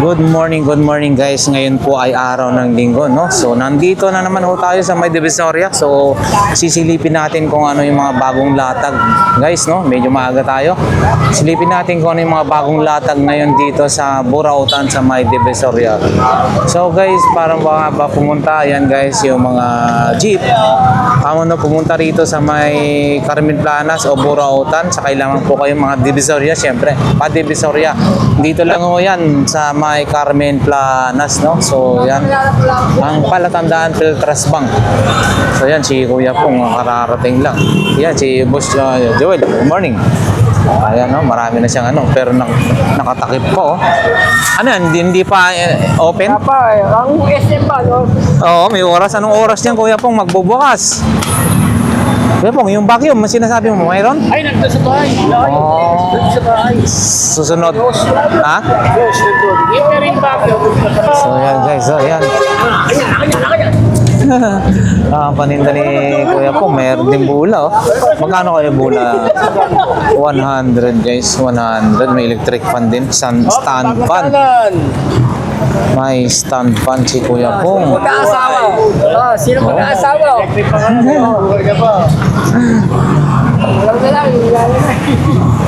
Good morning guys. Ngayon po ay araw ng linggo, no? So nandito na naman ho tayo sa May Divisoria. So sisilipin natin kung ano yung mga bagong latag, guys, no? Medyo maaga tayo. Silipin natin kung ano yung mga bagong latag ngayon dito sa Burautan sa May Divisoria. So guys, parang ba pumunta, yan guys, yung mga jeep. Kamo na pumunta rito sa May Carmen Planas o Burautan, sa kailangan po kayong mga Divisoria, syempre, pa Divisoria. Dito lang ho yan sa May Carmen Planas, no? So yan ang palatandaan Peltras Bank. So yan si Kuya Pong kararating lang. Yan si Boss Joel. Good morning. Ayan, no? Marami na siyang ano, pero nakatakip po. Ano yan? Hindi pa open? Hindi pa eh. Ang SM ba, no? Oo, may oras. Anong oras yan, Kuya Pong, magbubukas? Kuya Pong, yung vacuum, sinasabi mo, mayroon? Ay, nandun sa bahay. Oh. Nandun sa bahay. Susunod. Ha? Yes, nandun. Yung meron vacuum. So yan guys, so yan. Paninda ni Kuya Pong, mayroon din bula, oh. Magkano kayo bula? 100 guys, 100. May electric fan din, stand fan. May stand fan si Kuya Pong. Mag-aasawa. Oh, sino mag-aasawa?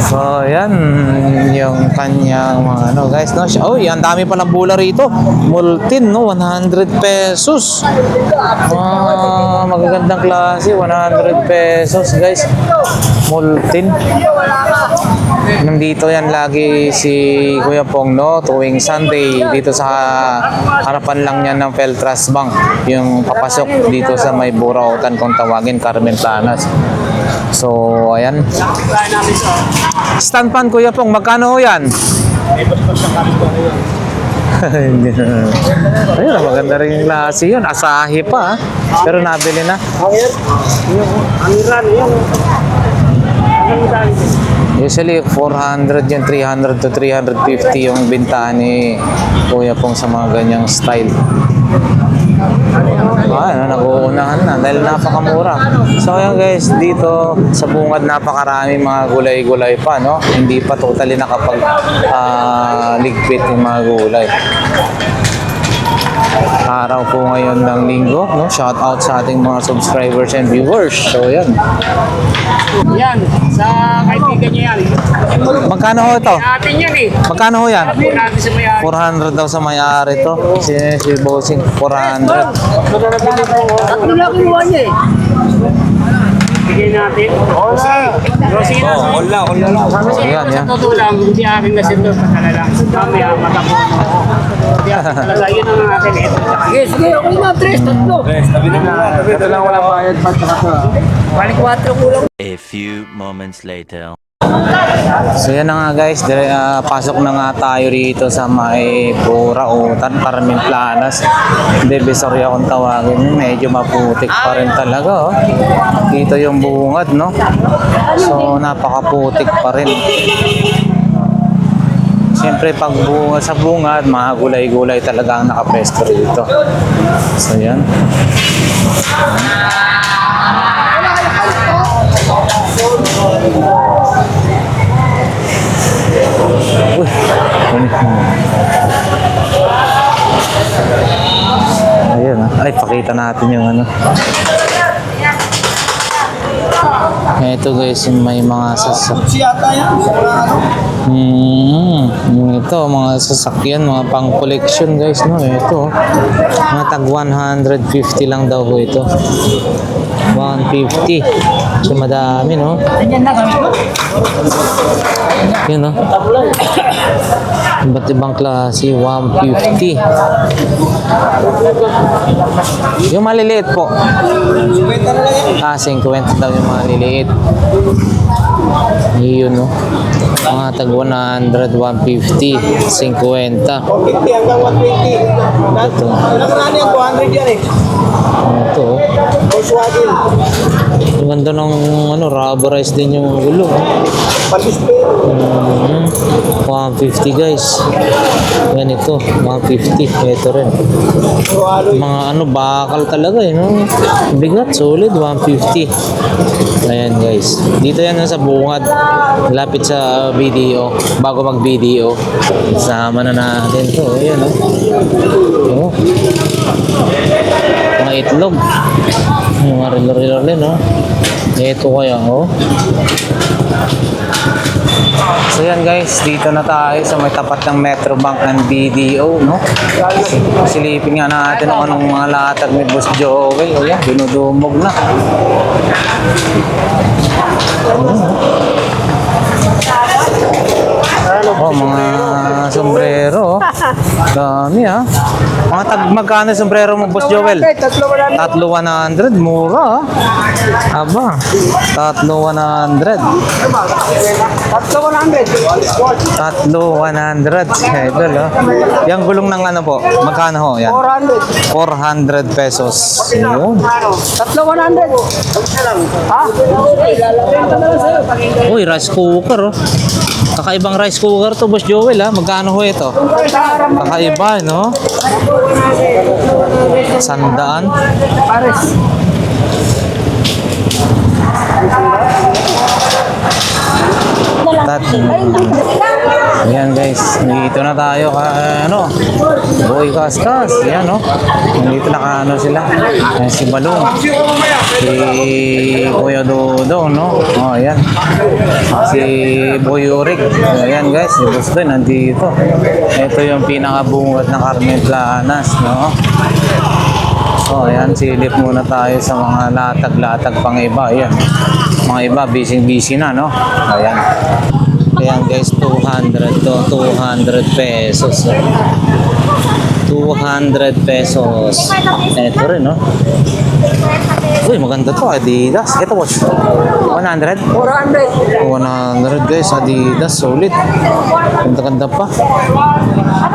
So yan yung kanyang mga ano guys, no? Oh, ang dami pa ng bula rito. Multin, no? 100 pesos. Magagandang klase, 100 pesos guys. Multin. Nandito yan lagi si Kuya Pong, no? Tuwing Sunday dito sa harapan lang yan ng Peltras Bank, yung papasok dito sa May Burautan kung tawagin, Carmen Planas. So ayan. Stand fan, Kuya Pong, magkano ho yan? Ayun, maganda rin yung klase yun. Asahi pa, ha? Pero nabili na. Usually 400 yun, 300 to 350 yung bintahan ni Kuya Pong sa mga ganyang style. Nag-uunahan na dahil napakamura. So ayan guys, dito sa bungad napakaraming mga gulay-gulay pa, no? Hindi pa totally nakapag ligpit yung mga gulay. Araw po ngayon ng linggo, no? Shout out sa ating mga subscribers and viewers. So yan. Yan, sa kaibigan niya yan. Magkano ho ito? Atin yan eh. Magkano ho yan? Sabi natin sa may-ari. 400 daw sa may-ari to. Si Bossing, 400. Tatlo lang kinuha niya eh. Bigay natin. Rosina. Wala lang. Kasi Yan, yan. sa totoo lang, hindi aking nasinto pa talaga. Mamaya matapos mo. Hindi aking talaga, yun ang natin eh. Sige, okay na, tres, tatlo. Ito lang wala bayad pa. Balik 4 kulang. A few moments later. So yan na nga guys, pasok na nga tayo rito sa May Burautan, Carmen Planas. Divisoria kung tawagin, medyo maputik pa rin talaga, oh. Dito yung bungad, no? So napakaputik pa rin. Siyempre pag bungad sa bungad, mga gulay-gulay talaga ang nakapesto rito. So yan. Uy, ayun, ay pakita natin yung ano. Ito guys, may mga sasakyan. Ito, mga sasakyan, mga pang collection guys, no? Ito, mga tag 150 lang daw ho ito. 150. So madami, no? Yun, no? Iba't ibang klase, 150. Yung maliliit po. 50 daw yung maliliit. Yun, no? Mga tag 100, 150, 50. 50 hanggang 120. Ito. Ano yung 200 yan eh? Ito, oh. Ang ganda ng ano, rubberized din yung gulong. 150 guys. Yan ito, 150. Ito rin. Mga ano, bakal talaga eh. No? Bigat, solid, 150. Ayan guys. Dito yan sa bungad. Lapit sa BDO. Bago mag-BDO. Sama na natin to. Ayan oh. Mga itlog. Mga rilo-rilo rin oh. Ito kaya oh. So yan guys, dito na tayo sa may tapat ng Metrobank ng BDO, no? Silipin nga natin kung anong mga latag ni Boss Joey. O yan, dinudumog na. Oh, mga sombrero. Dami ah. Mga magkano sombrero mo, Boss Joel? 3,100. Mura ah. Aba, 3,100. 3,100. Idol ah. Yung gulong ng ano po, magkano ho? Yan. 400 pesos. Yun. 3,100. Ha? Uy, rice cooker oh. Kakaibang rice cooker to, Boss Joel ah. Magkano ho ito? Kakaiba, no? 100. Pares. Ayan guys, dito na tayo ano, Boy Kaskas, yan no. Dito naka ano sila, ayan, si Balong, si Kuya Dodong no. Oh, ayan. Si Boy Urig. Ayan guys, si Boss Doy nandito. Ito yung pinakabungat ng Carmen Planas no. Oh, ayan, silip muna tayo sa mga latag-latag pang iba. Ayan. Mga iba, busy na, no? Ayan. Ayan guys, 200 to, 200 pesos. 200 pesos. Ito rin, no? Uy, maganda to, Adidas. Ito, watch. 100? 400. 100 guys, Adidas, solid. Ganda-ganda pa.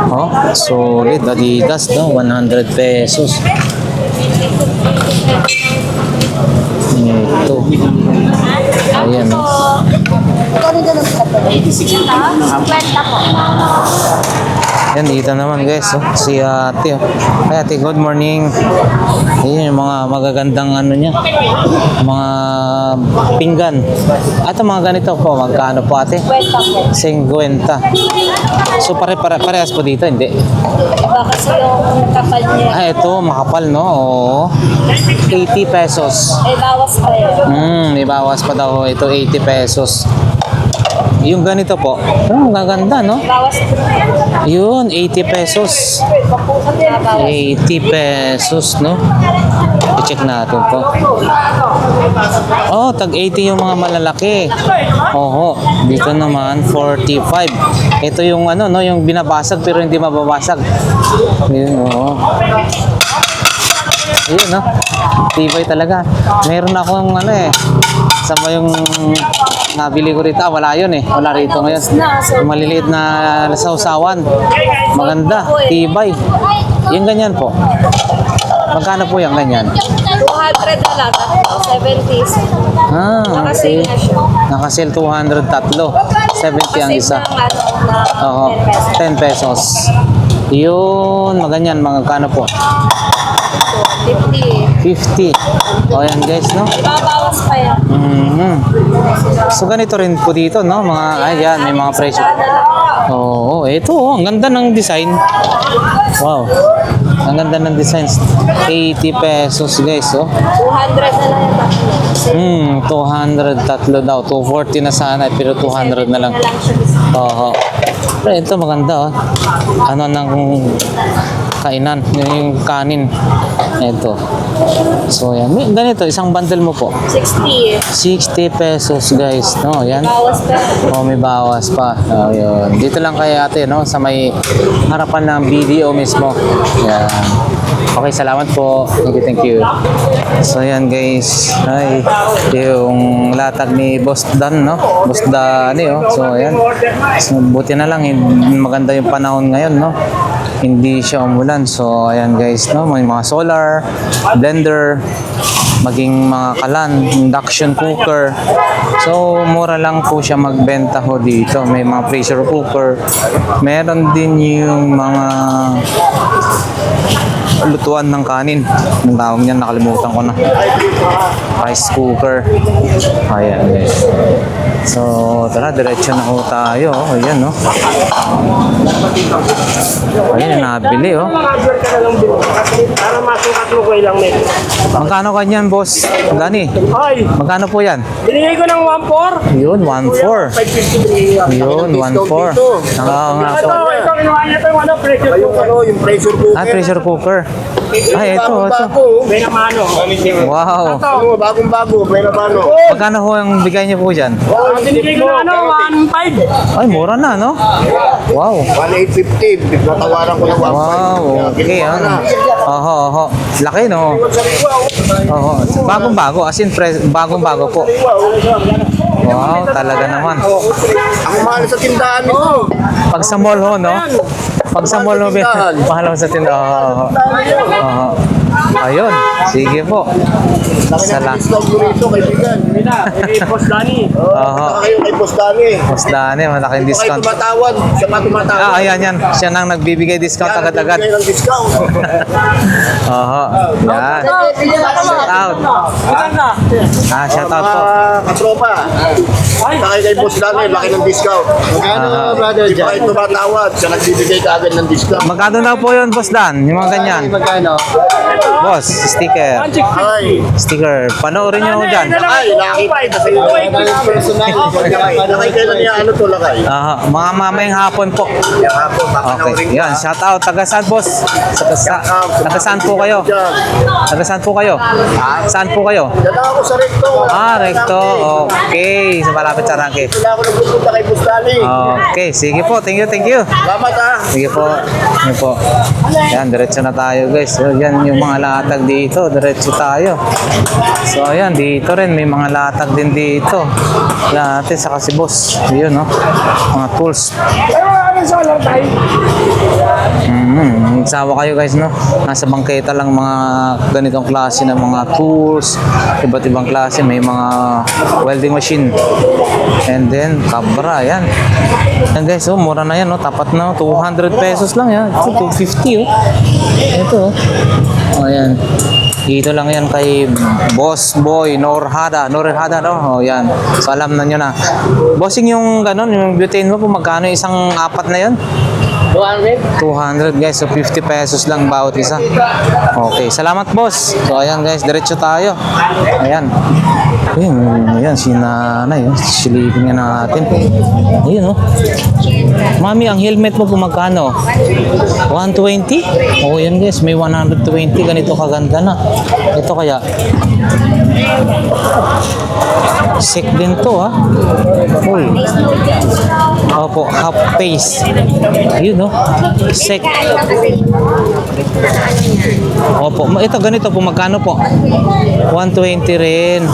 Oh, solid, Adidas, no? 100 pesos. Ito. Ayan, no? Yan, dito naman guys, oh. Si ate, oh. Ay, ate, good morning. Ayan yung mga magagandang ano niya, mga pinggan. At ang mga ganito po, magkano po ate? 50. So parehas po dito, hindi? Iba kasi yung kapal niya. Ah, ito, makapal, no? Oo. 80 pesos. May bawas pa yun. May bawas pa daw ito, 80 pesos. Yung ganito po, magaganda, no? Bawas pa. Yun, 80 pesos. 80 pesos, no? I-check natin to. Oh, tag 80 yung mga malalaki. Oho, dito naman 45. Ito yung ano, no, yung binabasag pero hindi mababasag. Yun, oh. Yun, no? Tibay talaga. Meron akong ano eh. Sama yung nabili ko rito. Ah, wala yun eh. Wala rito ngayon. Yung maliliit na sausawan. Maganda. Tibay. Yung ganyan po. Magkano po yung ganyan? 200 na lang. 70. Ah, Nakasale okay. na siya. Nakasale 200 tatlo. 70 ang isa. Oo, 10 pesos. Yun, maganyan. Magkano po? 50. 50. O yan guys, no? Babawas pa yan. So ganito rin po dito, no? Mga, ayan, may mga presyo. Oo, ito, oh, ang ganda ng design. Wow. Ang ganda ng designs. 80 pesos guys, oh. 200 na lang yung 200 tatlo daw. 240 na sana, pero 200 na lang. Oo. Pero ito maganda, oh. Ano nang kainan, yung kanin. Ito. So yan. Ganito, isang bundle mo po. 60. 60 pesos guys, no? Yan. Bawas pa. Oh, may bawas pa. Ayun. Dito lang kay ate, no? Sa may harapan ng BDO mismo. Yan. Okay, salamat po. Thank you. So, yan guys. Ay, yung latag ni Boss Dan, no? Boss Dani, oh. So, yan. So, buti na lang. Maganda yung panahon ngayon, no? hindi siya umulan. So, ayan guys, no? May mga solar, blender, maging mga kalan, induction cooker. So, mura lang po siya magbenta ho dito. May mga pressure cooker. Meron din yung mga lutuan ng kanin. Ang tawag niyan, nakalimutan ko na. Rice cooker. Ayan guys. So, tara, diretso na ho tayo. Ayan, no? Ayan, nabili, oh. Para masukat mo ko ilang metro. Magkano kanyan, boss? Dani, Ay, magkano po yan? binigay ko ng 1.4. Yun, 1.4. 550. Yun, 1.4. Nga Ito, po. kinuha niya ito yung ano, pressure cooker. Yung pressure cooker. Ah, pressure cooker. Ay, ito. May namano. Wow. Bagong-bago, may nabano. Magkano ho ang bigay niyo po dyan? Ang binigay ko ng ano, 1.5. Ay, mura na, no? Wow. 1,850. Natawaran ko ng 1,500. Wow, okay. Oho, oho. Laki, no? Oho. Bagong-bago. As in, bagong-bago po. Wow, talaga naman. Ang mahal sa tindahan nito. Pag sa mall ho, no? Pag sa mall ho, mahal ho sa tindahan. Oho. Ayun. Sige po. Salamat. Discount ko rito, kaibigan. Boss Danny. Oho. Saka kayo kay Boss Dani. Mas daan eh, malaking Kung kayo discount. tumatawad, siya pa tumatawad. Ah, ayan yan. Siya nang nagbibigay discount Yan, agad-agad. nagbibigay ng discount. Oho. Yan. Shout out. Ah, shout out po. Katropa. Saka kay Boss Dani, laki ng discount. Magkano, brother? Di pa kayo tumatawad, siya nagbibigay kaagad ng discount. Magkano na po yun, Boss Dan? Yung mga ganyan. Magkano? Boss, sticker. Ay, Sticker. Panoorin nyo ako dyan. lakay, nakakita sa iyo. Lakay kayo na niya, ano to lakay? Mga mamayang hapon po. Yan hapon, Okay. Yan, shout out. Taga saan, boss? Taga saan po kayo? Taga saan po kayo? Saan po kayo? Dala ako sa recto. Ah, recto. Okay. Sa malapit sa Rangke. Wala ako nagpupunta kay Boss Dani. Okay. Sige po. Thank you, thank you. Salamat ha. Sige po. Sige po. Yan, diretso na tayo guys. So, yan yung mga latag dito. Diretso tayo. So, ayan. Dito rin. May mga latag din dito. Natin sa kasi boss. Yun, no? Mga tools. Sawa kayo guys, no? Nasa bangketa lang mga ganitong klase ng mga tools. Iba't ibang klase. May mga welding machine. And then, kabra. Yan. Yan guys, oh, mura na yan, no? Tapat na, 200 pesos lang yan. Ito, 250, oh. Ito, oh. Oh, yan. Dito lang yan kay Boss Boy Norhada. Norhada, no? Oh, yan. So, alam na nyo na. Bossing yung ganon, yung butane mo po, magkano isang apat na yun? 200 guys, so 50 pesos lang bawat isa. Okay, salamat boss. So ayan guys, diretso tayo. Ayan. Ayan, si nanay. Silipin nga natin. Ayan, oh. Mami, ang helmet mo po magkano? 120? Oh, yan guys, may 120. Ganito kaganda na. Ito kaya. Sick din to, ha? Uy. Opo, half face. Yun, no? Sick. Opo, ito ganito po, magkano po? 120 rin.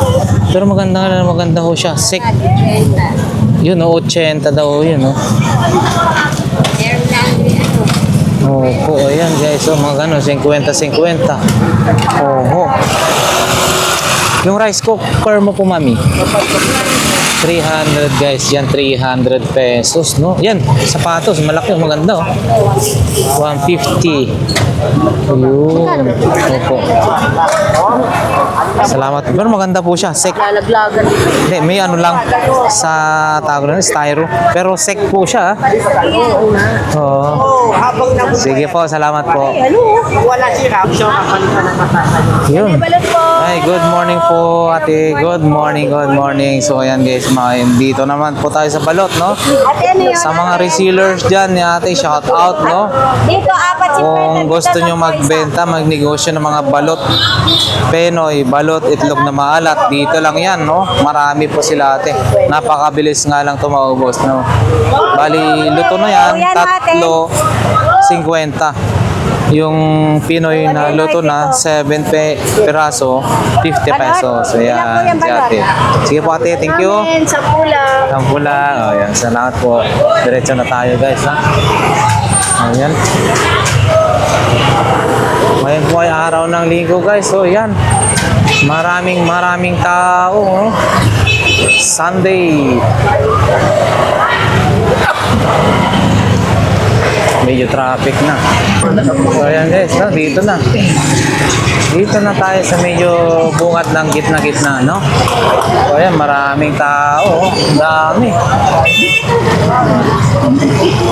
Pero maganda ho siya. Sick. Yun, no? 80 daw, yun, no? Opo, ayan guys. So, mga gano, 50-50. Oho. Yung rice cooker mo po, mami? 300 guys, yan 300 pesos, no? Yan, sapatos, malaki, maganda, oh. 150. Ayun. Opo. Salamat. Pero maganda po siya, sek. Lalaglagan. Hindi, may ano lang sa tawag na styro. Pero sek po siya, ah. Oo. Sige po, salamat po. Wala siya. So, kapalitan ng matatayo. Yun. Balot po. Ay, good morning po, ate. Good morning, good morning. So, ayan guys, dito naman po tayo sa balot, no? Ate, ano yun? Sa mga resellers dyan ni ate, shout out, no? Dito, apat si Kung gusto nyo magbenta, magnegosyo ng mga balot, Penoy, balot, itlog na maalat, dito lang yan, no? Marami po sila ate. Napakabilis nga lang tumaubos, no? Bali, luto na yan, 3.50. Yung Pinoy na luto na 7 piraso, 50 pesos. Ayan, si ate. Sige po ate, thank you. Amen, sa pulang. Ang pula. O yan, salamat po. Diretso na tayo guys ha. Ayan. Ngayon po ay araw ng linggo guys. So yan. Maraming tao. Oh. Sunday. Medyo traffic na. So ayan guys, no? Dito na. Dito na tayo sa medyo bungat ng gitna-gitna, no? So ayan, maraming tao. Ang dami.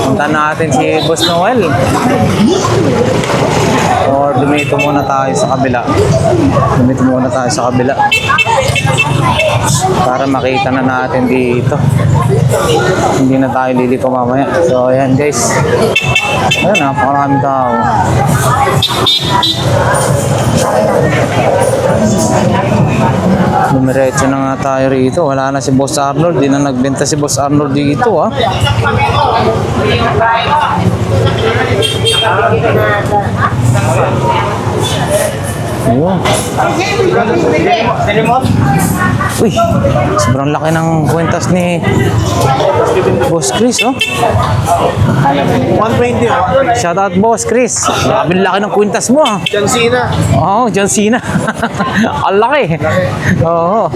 Punta natin si Boss Noel. Or dumito muna tayo sa kabila. Dumito muna tayo sa kabila. Para makita na natin dito. Hindi na tayo liliko mamaya. So ayan guys. Ayan, napakaraming tao. Dumiretso na nga tayo rito. Wala na si Boss Arnold. Di na nagbenta si Boss Arnold dito ah. Ayun. Uy, sobrang laki ng kwentas ni Boss Chris, oh. 120. Shout out Boss Chris. Grabe laki ng kwentas mo, ah. John Cena. Oo, John Cena. Ang laki. Oo.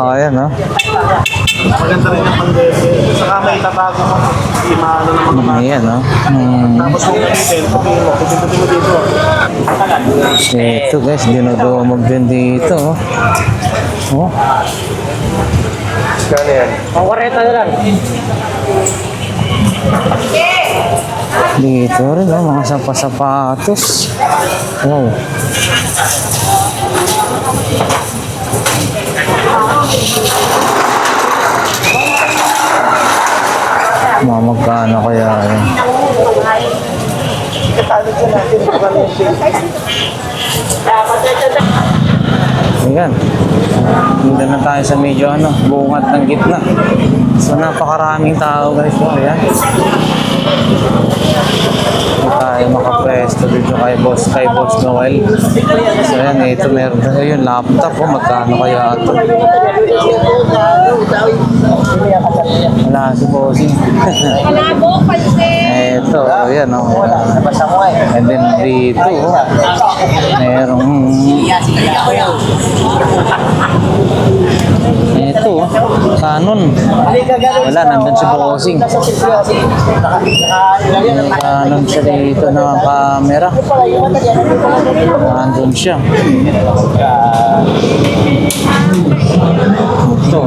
Ayan, oh. Maganda rin ang pandemic. Saka may tatago mo. Hindi maano naman naman. Ayan, oh. Tapos kung ganito, pagpili mo dito. Ito guys, dinodumog din dito, oh. Oh. Kano yan? O, 40 na lang. Dito rin, oh, mga sapatos. Wow. Magkano kaya yun? Ayan. Hindi na tayo sa medyo bungat ng gitna. So napakaraming tao guys. So, ayan. Hindi tayo makapwesto dito kay Boss Noel. So ayan, ito meron tayo yung laptop. Oh, magkano kaya ito? Wala si Bossing. Kalabo, pansin. Ito, ayan oh. And then dito, oh, merong ito, oh, Canon. Wala, nandun si Bossing. May Canon siya dito na camera. Nandun siya. Ito,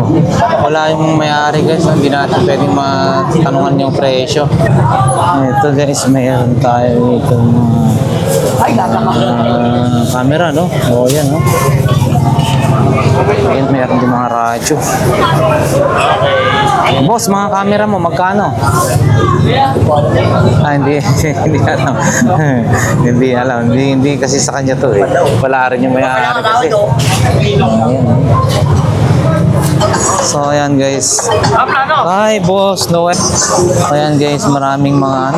wala yung may-ari guys. Hindi natin pwedeng matanungan yung presyo. Ito guys, mayroon tayo dito camera, no? O yan, no? Ayan, mayroon din mga radyo. Boss, mga camera mo, magkano? Hindi, hindi alam. Hindi alam. Hindi kasi sa kanya to eh. Wala rin yung may-ari kasi. Ayan. So ayan guys. Hi Boss Noel. Ayan guys, maraming mga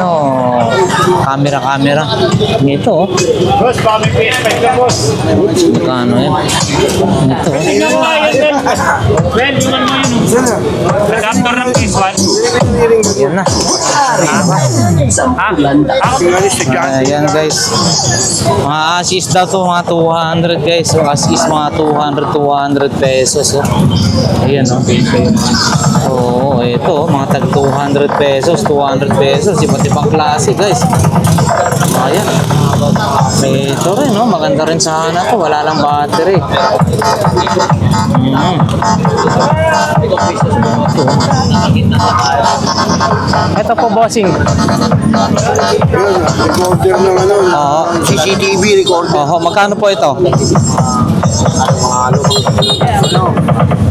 camera. Ito oh. Boss, baka may PS5 ka, boss. Magkano yan? Ito oh. Well, yung ano yun. Adapter ng PS1. Yan na. Ayan guys. Mga Asus daw to, mga 200 guys. So Asus mga 200 pesos oh. Ayan oh. Oo, ito oh, mga tag 200 pesos, 200 pesos, iba't ibang klase guys. Ayan. Ito rin, no? Maganda rin sana to. Wala lang battery. Ito po, bossing. Recorder ng Oo. CCTV recorder. Oo, magkano po ito?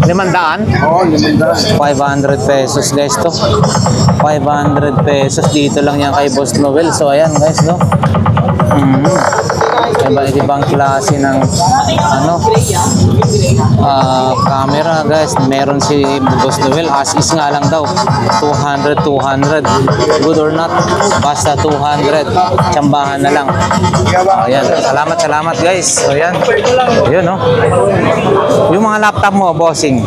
500? Oo, 500. 500 pesos guys to. 500 pesos. Dito lang yan kay Boss Noel. So ayan guys, no? Iba-ibang klase ng ano camera guys. Meron si Boss Noel, as is nga lang daw 200 good or not, basta 200, tsambahan na lang. Ayan, salamat guys. So yan, yun no. Yung mga laptop mo, bossing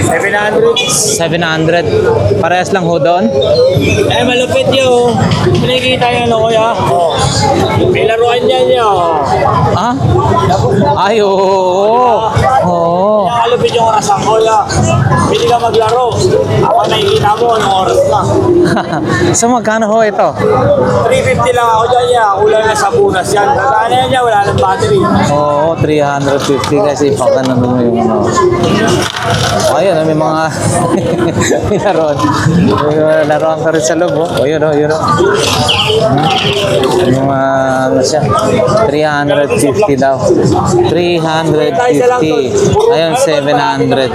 700, parehas lang ho doon. Eh, malupit yun. Pinakikita yung ano, kuya. May laruan niya niya. Ah? Ay, oo. Oo. Malupit yung oras ang kuya. Pwede ka maglaro. Ako nakikita mo, anong oras na. So magkano ho ito? 350 lang ako dyan niya. Kulang na sa bunas yan. Tandaan na niya, wala ng battery. Oo, 350 kasi pagkanan mo yung ano. Ayun, may mga may laruan. May mga laruan ka rin sa loob. Oh. Ayun, yun. Yung ano siya, 350 daw. 350. Ayun, 700.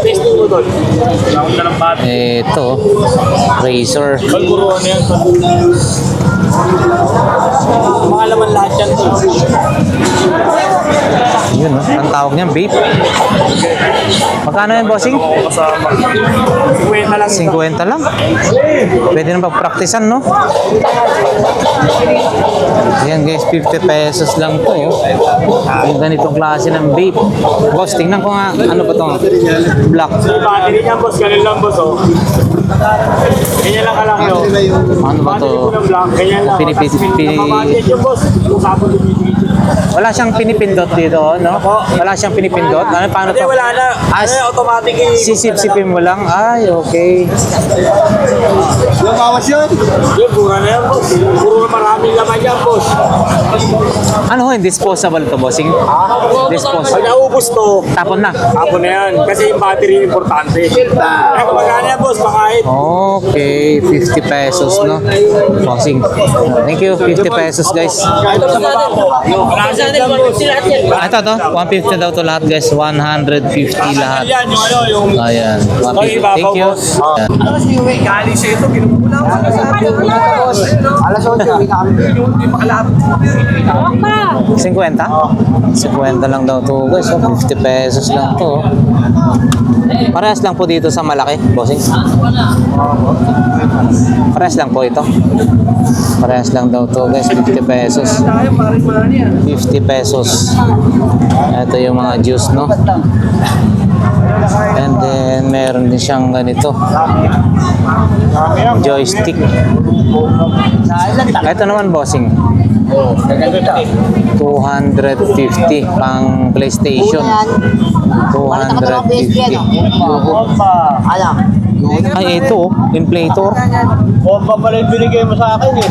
Testing mo doon. Wala akong dalang battery. Ito, Razer. Pagkuruan na yan. Mga laman lahat yan. Yun, no? Ang tawag niyan, vape. Magkano yan, bossing? 50 lang. 50 lang. Pwede na pag-practicean, no? Ayan guys, 50 pesos lang to. Yung ganitong klase ng vape. Boss, tingnan ko nga, ano ba to? Black. Battery niya, boss. Ganun lang, boss. Oh. Ganyan lang kalaki, oh. Ano ba Battery ko to? ng black. Ganyan lang. Nakabudget yung boss. Kung saan po lumibigit. Wala siyang pinipindot dito, no? Wala siyang pinipindot. Ano, paano Hindi, to? wala na. As, Automatic yung... sisip-sipin mo lang. Ay, okay. Yung bawas yun. Yun, pura na yan, boss. Puro maraming laman yan, boss. Ano ho, disposable to, bossing? Disposable. Pag naubos to, Tapon na. hapon na yan. Kasi yung battery importante. Kaya kumagana yan, boss. Makahit. Okay, 50 pesos, no? Bossing. Thank you, 50 pesos, guys. Ito sa baba ko. Marami yan, boss. Ah, ito to, 150 daw to lahat, guys. 150 lahat. Yan, yung ano, yung... Ayan, 150. Thank you. Ayan. Galing siya ito, kinumula ko sa Alas 8, uwi na kami. 50? 50 lang daw to, guys. So, 50 pesos lang to. Parehas lang po dito sa malaki, bossing. Parehas lang po ito. Parehas lang daw to, guys. 50 pesos. 50 pesos. Ito yung mga juice, no? And then, meron din siyang ganito. Joystick. Ito naman, bossing. 250 pang PlayStation. 250. Alam. Ay, ito, inflator. Bomba pala yung binigay mo sa akin eh.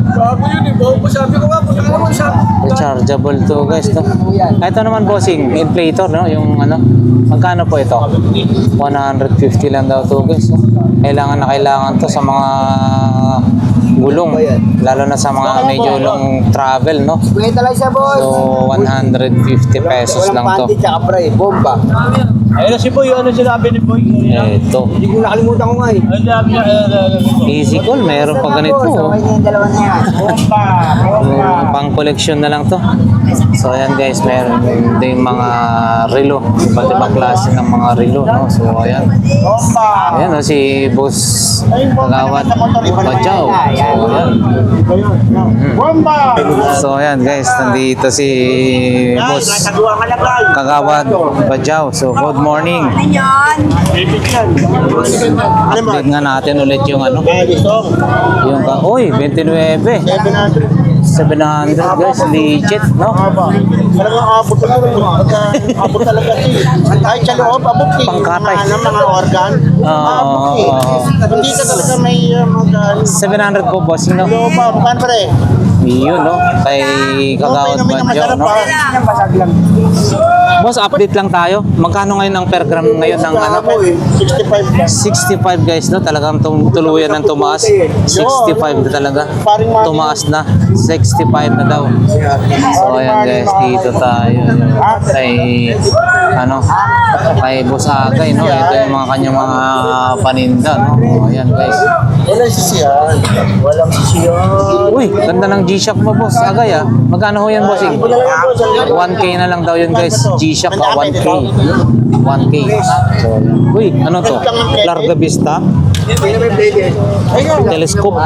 Sabi yun eh, bomba. Sabi ko nga, kung naman sabi. Rechargeable to, guys. To. Ito naman, bossing, inflator, no? Yung ano, magkano po ito? 150 lang daw to, guys. No? Kailangan to sa mga gulong. Lalo na sa mga medyo long travel, no? Kuya talaga siya, boss. So, 150 pesos lang to. Walang panty, tsaka pre, bomba. Ayun na si Boy, ano sinabi ni Boy? Ito. Hindi ko nakalimutan ko nga eh. Ano sabi niya? Easy call, meron pa ganito. Oh. Sabay niya yung dalawa na yan. Bomba! Pang collection na lang to. So ayan guys, meron din mga relo, iba't ibang klase ng mga relo, no? So ayan. Bomba! Ayan no, si Boss Kagawad Badyaw. So ayan. Bomba! So ayan guys, nandito si Boss Nagagawa ka lang tayo. Kagawad Badyaw. So good morning. Update nga natin ulit yung ano. Yung uy, 29. 700 guys, legit, no? Talagang abot talaga. Abot talaga siya. Kahit sa loob, abot siya. Pangkatay. Mga organ. Abot siya. Hindi ka talaga may organ. 700 po bossing, no? Loob pa, bukan pa rin. Yun, no? Kay Kagawad Badyaw, no? Boss, update lang tayo. Magkano ngayon ang per gram ngayon ng ano? 65 65 guys, no? Talagang tuluyan ng tumaas. 65 na talaga. Tumaas na. 65 na daw. So ayan guys, dito tayo kay ano, kay Boss Agay, no? Ito yung mga kanyang mga paninda, no? O, ayan guys. Walang sisiyan. Walang sisiyan. Uy, ganda ng G-Shock mo, boss. Agay, ah. Magkano ho yan, bossing? 1K na lang daw yun, guys. G-Shock, 1K. 1K. So, uy, ano to? Larga Vista? Telescope.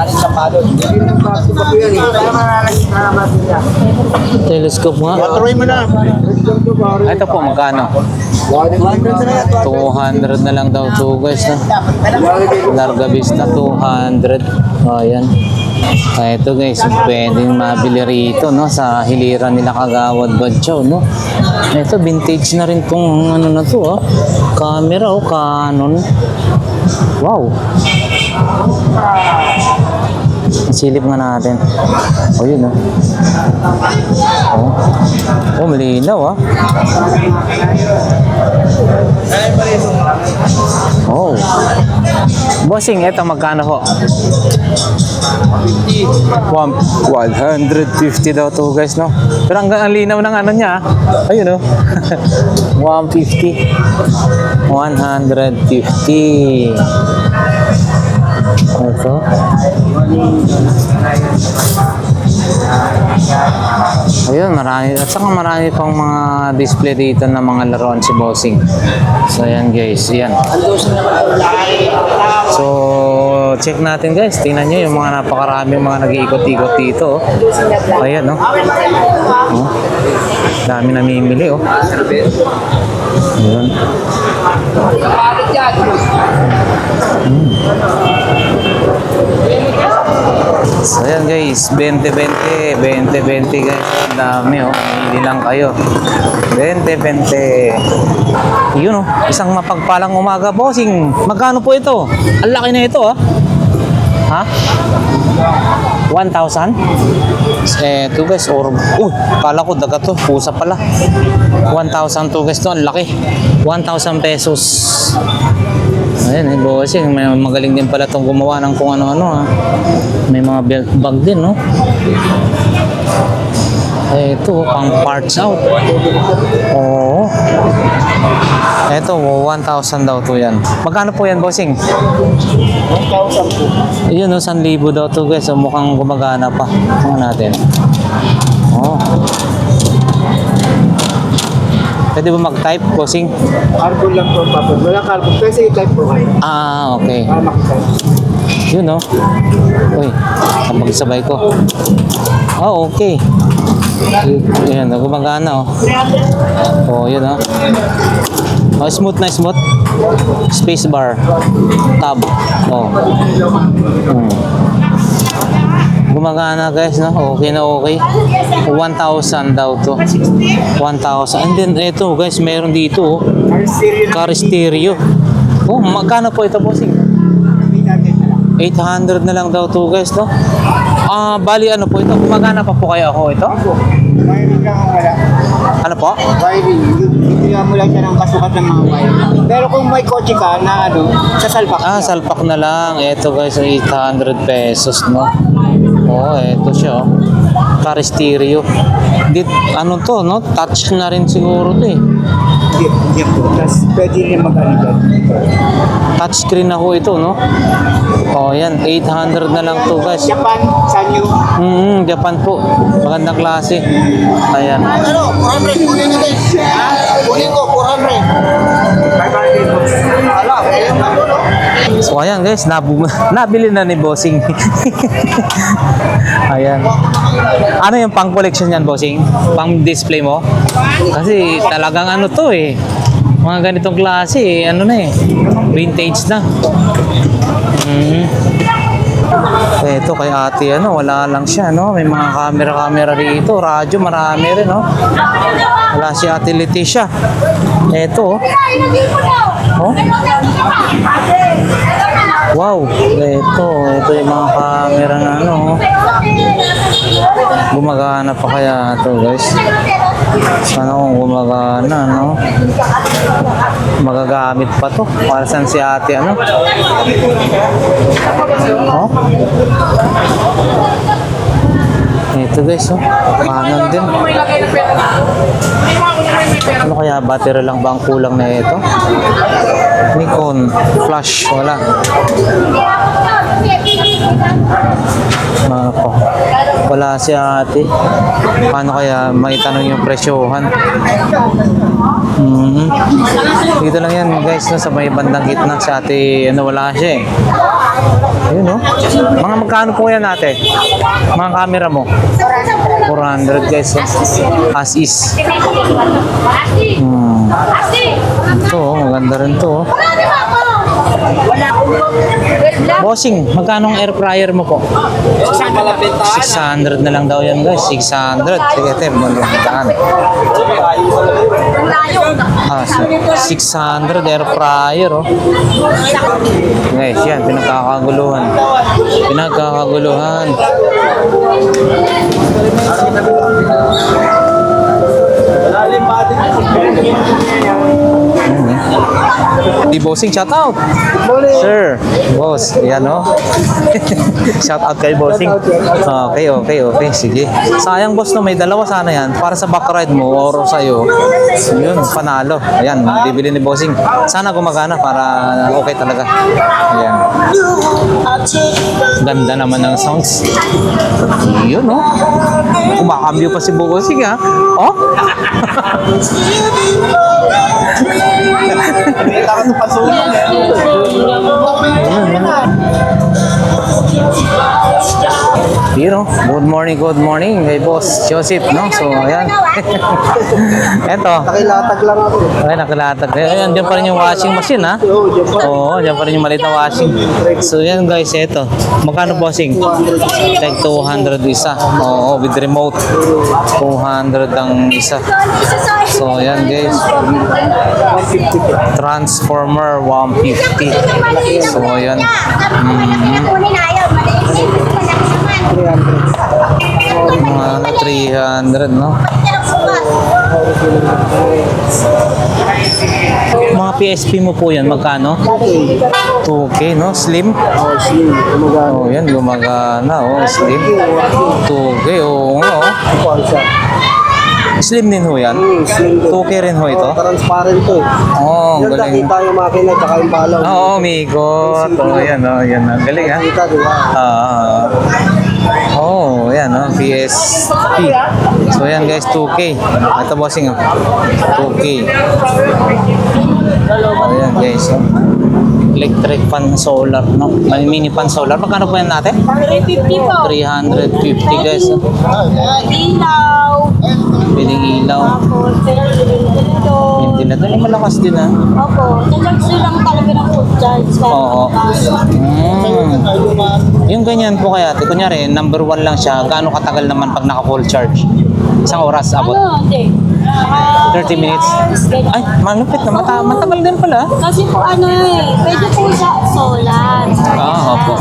Telescope nga. Patuloy mo na. Ito po, magkano? 200 na lang daw to, guys. No? Larga Vista, 200. O, ayan. Ito guys, pwedeng mabili rito, no? Sa hiliran nila Kagawad Badyaw, no? Ito, vintage na rin tong ano na to, oh. Camera, oh, Canon. Wow. Silip nga natin. O, yun, oh. Oh, malinaw, ah. Oh. Bossing, eto magkano ho? 150 daw to, guys, no? Pero ang linaw ng ano niya, ah. Ayun, oh. 150. 150. Ito. Ayun, marami. At saka marami pang mga display dito ng mga laruan si Bossing. So, ayan guys. Ayan. So, check natin guys. Tingnan nyo yung mga napakaraming mga nag-iikot-ikot dito. Oh. Ayan, no? Oh. Dami namimili, oh. Ayan. So ayan guys, 20-20 guys, ang dami, oh, hindi lang kayo. 20-20. Yun, oh, isang mapagpalang umaga, Bossing. Magkano po ito? Ang laki na ito, ah. Ha? 1,000? Ito guys, kala ko daga to, pusa pala. 1,000 to guys, to ang laki. 1,000 pesos. Ayan, Bossing, may magaling din pala itong gumawa ng kung ano-ano, ha. May mga bag din, no? Ito, pang parts out. Oo. Ito, 1,000 daw to yan. Magkano po yan, Bossing? 1,000 po. Yun, no, 1,000 daw to guys. So, mukhang gumagana pa. Tingnan natin. Oh. Pwede ba mag-type, Bossing? Carbon lang po, Papa. Wala carbon. Kasi i-type po kayo. Ah, okay. Para makita. Yun, no? Uy, napagsabay ko. Oh, okay. Ayan, gumagana, oh. Oh, yun, oh. Oh, smooth na smooth. Space bar. Tab. Oh. Gumagana guys, no? Okay na okay. 1,000 daw to. 1,000. And then, ito guys, meron dito, oh. Car stereo. Oh, magkano po ito, Bossing? 800 na lang daw to guys, no? Bali ano po ito? Gumagana pa po kayo ako ito? Wiring lang ang wala. Ano po? Wiring. Bibigyan mo lang siya ng kasukat ng mga wiring. Pero kung may kotse ka na ano, sa salpak. Salpak na lang. Ito guys, 800 pesos, no? Oh, ito siya, oh. Car stereo. Ano to, no? Touch na rin siguro to, eh. Hindi po. Tapos pwede rin mag-alibad. Touchscreen na ho ito, no? Oh, yan. 800 na lang to guys. Japan, Sanyo. Japan po. Magandang klase. Ayan. Ano? 400. Kunin nyo guys. Kunin ko, 400. Ala, kaya yung ano, no? So ayan guys, nabili na ni Bossing. Ayan. Ano yung pang collection yan, Bossing? Pang display mo? Kasi talagang ano to, eh. Mga ganitong klase, eh. Ano na, eh. Vintage na. Ito kay ate, ano, wala lang siya, no? May mga camera dito, radyo, marami rin, no? Wala si ate Leticia. Ito, oh. Oh. Wow, ito yung mga camera na, ano, oh. Gumagana pa kaya ito, guys? Sana kung gumagana, no? Magagamit pa to. Para saan si ate, ano? Oh? Ito guys, oh. Canon din. Ano kaya, battery lang ba ang kulang na ito? Nikon flash, wala. Ako. Wala si ate. Paano kaya maitanong yung presyohan? Dito lang yan guys, no, sa may bandang gitna sa ate, ano, wala siya eh. Ayun, no? Mga magkano po yan ate? Mga camera mo? 400 guys, oh. As is. Ito, oh, maganda rin to, oh. Bossing, magkano ang air fryer mo po? 600 na lang daw yan guys, 600. Sige, ate, magandaan. 600 air fryer, oh. Guys, yan, pinagkakaguluhan. Pinagkakaguluhan. Di Bossing, shout out. Sir, boss, yan, no? Shout out kay Bossing. Okay, sige. Sayang boss, no, may dalawa sana yan para sa back ride mo or sa'yo. Yun, panalo. Ayan, bibili ni Bossing. Sana gumagana para okay talaga. Ayan. Ganda naman ng sounds. Yun, no? Kumakambyo pa si Bossing, ha? Oh? You know, good morning kay Boss Joseph, no? So, ayan. Eto. Nakilatag lang ako. Ay, nakilatag. Ayan, dyan pa rin yung washing machine, ha? Oo, dyan pa rin yung maliit na washing. So, yan guys, eto. Magkano bossing? Like 200 isa. Oo, with remote. 200 ang isa. So, ayan guys. Transformer 150. So, ayan. Mga 300, no? Mga PSP mo po yan, magkano? 2K, no? Slim? Oh, yan, gumagana, oh, slim. 2K, oo nga, oh. Slim din ho yan? 2K rin ho ito? Transparent to eh. Oo, Yan, galing. nakita yung makina tsaka yung palaw. Oo, Mikot. Oo, yan, oh, yan. Galing, ha? Nakita, di ba? Oh, yan, no? PSP. So, yan guys, 2K. Ito, bossing, oh. 2K. Ayan, guys, oh. Electric fan solar, no? May mini fan solar. Magkano po yan natin? 350 po. 350, guys. Oh. Ilaw. Piling ilaw. Tapos, ito. Hindi na ito. Malakas din, ha? Opo. Charge lang talaga ng food charge. Oo. Yung ganyan po kaya, kunyari, number 1 lang siya. Gaano katagal naman pag naka-full charge? Isang oras, abot? Ano? Hindi. 30 minutes? Ay, malupit na. Matagal din pala. Kasi po ano eh, pwede po sa solar. Opo.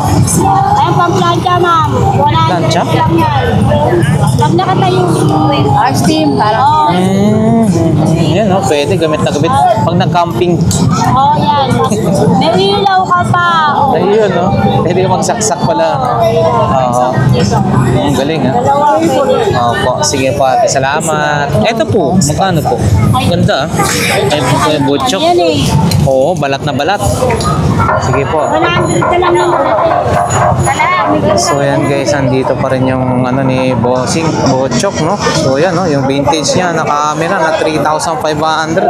Ayun, pang-plancha ma'am. Plancha? 100 lang yan. Pag nakatayo, steam. Oo. Yan, no? Pwede. Gamit na gamit. Pag nag-camping. Oo, yan. May ilaw ka pa. Oo. Ayun, no? Pwede magsaksak pala. Oo. Ang galing, ha? Dalawa pwede. Opo. Sige po, ate. Salamat. Eto po. Magkano po? Ganda, ah. Ay, butchok. Yan eh. Oo, balat na balat. Sige po. 100 ka lang ng So yan guys, andito pa rin yung ano ni Bossing, Bochok, no? So yan, no? Yung vintage niya na camera na 3,500.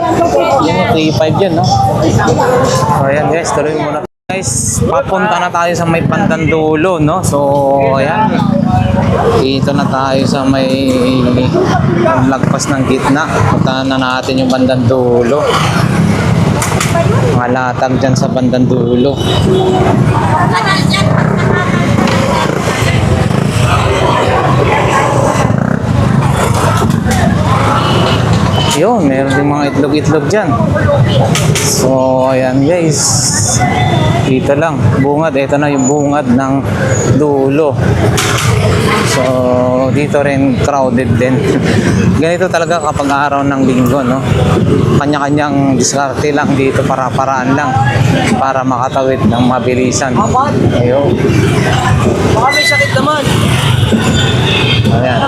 Yan yung 3,500 yan, no? So yan guys, tuloy muna. Guys, papunta na tayo sa may bandang dulo, no? So ayan. Dito na tayo sa may lagpas ng gitna. Punta na natin yung bandang dulo. Mga latag dyan sa bandang dulo. Yun, meron din mga itlog-itlog dyan. So, ayan guys. Dito lang, bungad. Ito na yung bungad ng dulo. So, dito rin crowded din. Ganito talaga kapag araw ng linggo, no? Kanya-kanyang diskarte lang dito, para-paraan lang para makatawid ng mabilisan. Ayun. Baka may sakit naman. Ayan.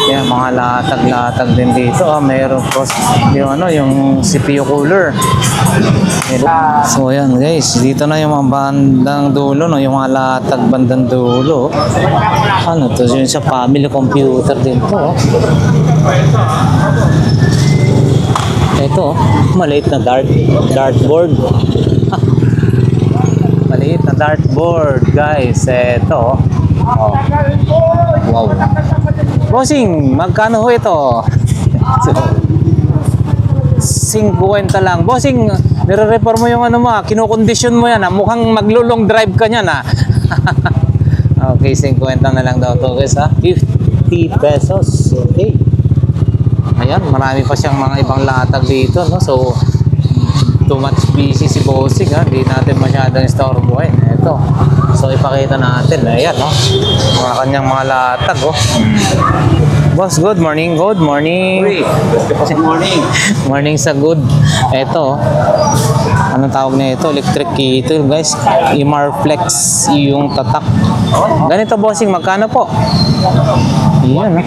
Yan, mga latag-latag din dito. Mayroon po yung CPU cooler. So yan guys, dito na yung mga bandang dulo, no? Yung mga latag bandang dulo. Ano to? Yung sa family computer din to. Ito, maliit na dartboard. Maliit na dartboard, guys. Ito. Oh. Wow. Bossing, magkano ho ito? 50 lang. Bossing, nire-repair mo yung ano mo, kinokondisyon mo yan. Mukhang maglulong drive ka niyan, ha? Okay, 50 na lang daw to, guys, ha? 50 pesos. Okay. Ayan, marami pa siyang mga ibang latag dito, no? So, too much busy si Bossing, ha? Hindi natin masyadong istorbohin. Ito. So, ipakita natin. Ayan, no? Mga kanyang mga latag, oh. Boss, good morning. Good morning. Good morning. Morning sa good. Ito, anong tawag na ito? Electric kettle, guys. Imarflex yung tatak. Ganito, Bossing, magkano po? Yan,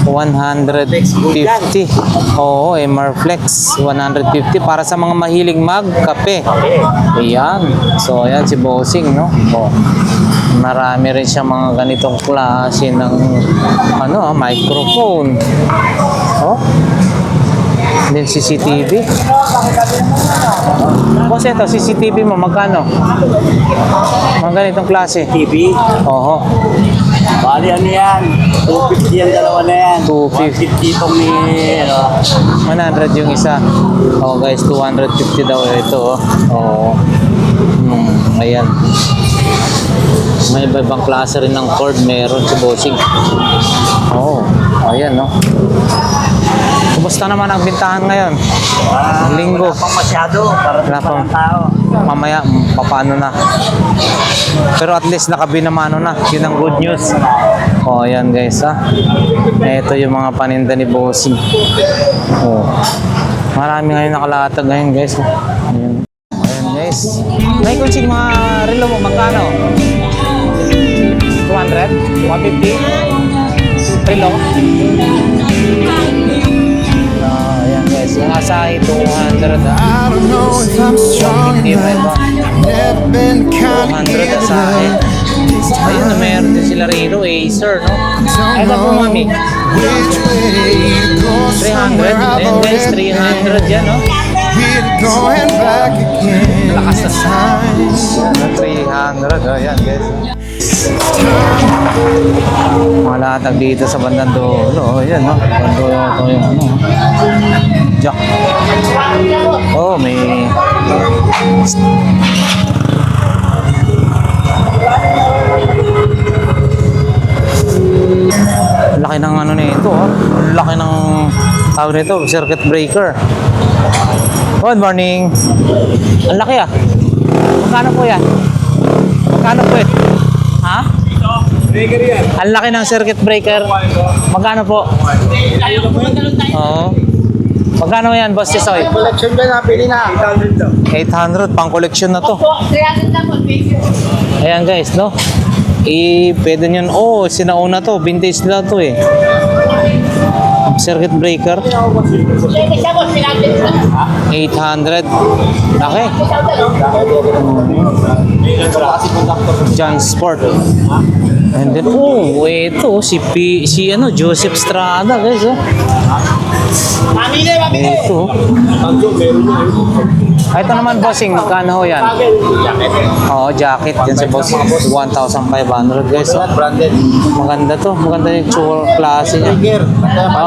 150. Oo, Imarflex. 150 para sa mga mahilig magkape. Ayan. So, ayan si Bossing, no? Oh. Marami rin siya mga ganitong klase ng microphone. Oh. Then CCTV. Boss, ito, CCTV mo, magkano? Mga ganitong klase. TV. Oo. Bali ano yan? 250 yung dalawa na yan. 250. 150 itong ni... 100 yung isa. Oh guys, 250 daw ito. Oh. Ayan. May ibang klase rin ng cord. Meron si Bossing. Oh, ayan, no? Kumusta naman ang bintahan ngayon? Linggo. Wala pang masyado. Para Wala sa pang. mga tao. Mamaya, papaano na. Pero at least nakabinamano na. Yun ang good news. Oh, ayan guys, ha. Ito yung mga paninda ni Bossing. Oh. Marami ngayon nakalatag ngayon, guys. Ayan. Ayan, guys. May kunsing mga relo mo, magkano? 200? 150? Relo? Ayan, guys. Yung asahi, 200. I don't know if I'm strong 150 pa enough. ito. Never been kind 200 asahi. Ayun na, meron din sila rito, Acer, no? Ito po, mami. which way to go 300. somewhere I've Then guys, already 300 yan, no? been going back again. Lakas na Times 300, ayan, guys. Mga latag dito sa bandang dulo. Ayan, no? Bandang dulo ito yung ano. Jack. Oh, may... Laki ng ano nito, oh. Laki ng tawag nito, circuit breaker. Good morning. Ang laki, ah. Magkano po yan? Magkano po eh? Ha? Ang laki ng circuit breaker. Magkano po? Oo. Magkano yan, Boss Tisoy? Collection ka na, pili na. 800, pang collection na to. 300 lang po, Ayan guys, no? Pwede nyo, sinauna to, vintage na to eh. Circuit breaker, 800. Laki. John Sport. And then, ito, si Joseph Strada, guys, oh. Ito. Ito naman, Bossing, magkano ho yan? Oo, jacket. Yan si Bossing. 1,500, guys, oh. Maganda to. Maganda yung klase niya.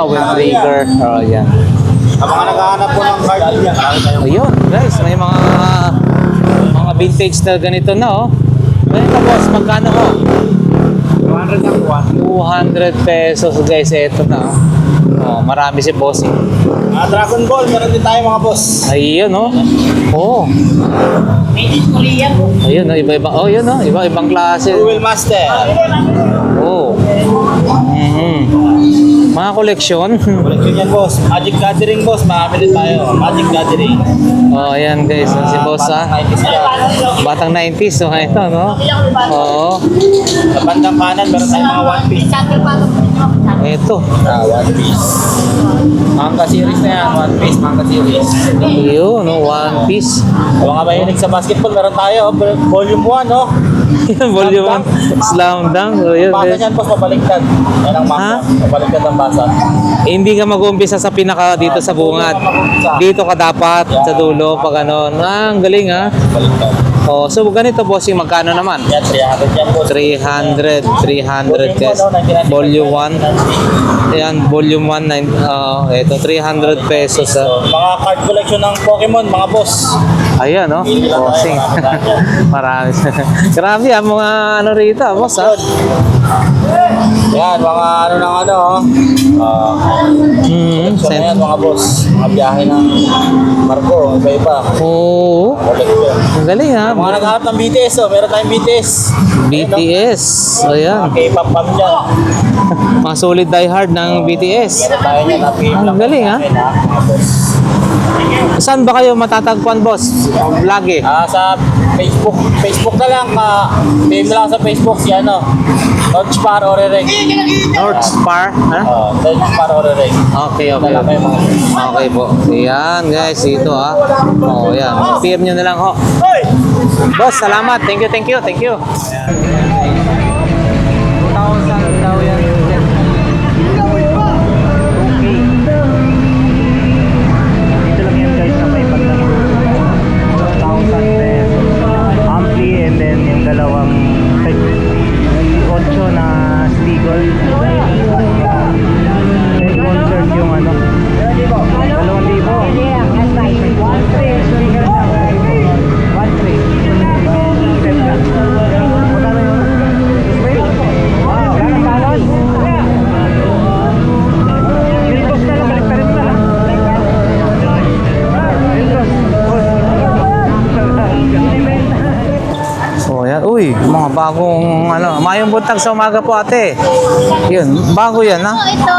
Windbreaker. Oh, yan. Ang mga naghahanap po ng card, Ayun, guys, may mga vintage na ganito na, oh. Ganito, boss, magkano ho? 200 pesos, guys. Ito na, oh. Marami si Bossing. Dragon Ball, meron din tayo mga boss. Ayun, oh. Oh. Made in Korea po. Ayun, oh, iba-iba. Oh, yun, oh. Iba-ibang klase. Duel Master. Oh. Mhm. Mga koleksyon. Collection yan, boss. Magic Gathering, boss. Marami din tayo. Magic Gathering. Oh, ayan guys, si boss Batang ah. 90s yan. Batang 90s, so ito, no? Oo. Sa bandang kanan, meron tayong mga One Piece. Ito. One Piece. Manga series na yan. One Piece, manga series. Yun, no? One Piece. Kung mga mahilig sa basketball, meron tayo. Volume 1, no? Volume 1. Slam dunk. So, yun, Basa guys. niyan, boss, pabaliktad. Yan ang manga. Pabaliktad ang basa. Hindi ka mag-uumpisa sa pinaka dito sa bungad. Dito ka dapat sa dulo pag ano. Ah, ang galing ah. Baliktad. Oh, so ganito bossing magkano naman? Yan, 300 yan, boss. 300 guys. Volume 1. Ayan, volume 1 ito 300 pesos ah. So, mga card collection ng Pokemon, mga boss. Ayan oh, bossing. Marami. Grabe ah, mga ano rito, boss ah. Yan, mga ano ng ano, so na yan, mga boss. Mga biyahe ng Marco, iba-iba. Oo. Collection. Ang galing ah. Mga naghahanap ng BTS, meron tayong BTS. BTS. Ayan. K-pop pop dyan. Mga solid diehard ng BTS. Meron tayo niyan, Ang galing, ha? Mga boss. Saan ba kayo matatagpuan, boss? Lagi. Sa Facebook na lang, PM na lang sa Facebook si ano, North Spar Orereng. North Spar? Ano? North Spar Orereng. Okay, okay. Dala kayo, mga boss. Okay po. Ayan, guys. Ito, ha. Oh, ayan. PM nyo na lang, ho. Boss, salamat. Thank you, thank you, thank you. 2,000 daw yan. Dito lang yan guys sa may bandang 1,000 pesos. Ampli and then yung dalawang 8 na Stigol. Then concert yung ano. 2,000. So, ayan. Uy, mga bagong, ano, mayong buntag sa umaga po, ate. Yun, bago yan, ha? Ito,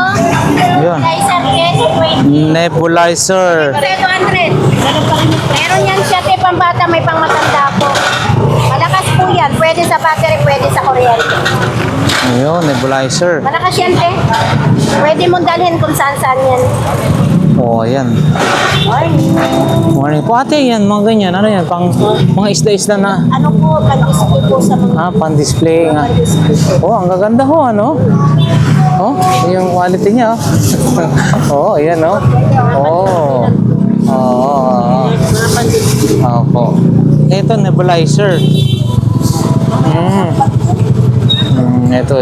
Yun. Kaiser Kes, 20. Nebulizer. 200. Meron yan siya, te, pambata, may pangmatanda po. Malakas po yan. Pwede sa battery, pwede sa kuryente. Ayun, nebulizer. Malakas yan, te. Pwede mong dalhin kung saan-saan yan. Oh, ayan. Morning. Morning po, ate. Yan, mga ganyan. Ano yan? Pang, mga isda-isda na. Ano po, pag-display po sa mga Pan-display nga. Oh, ang gaganda ho, ano? Oh, yung quality niya, oh. Oh, ayan, oh. Oh. Oh. Opo. Ito, nebulizer. Ito.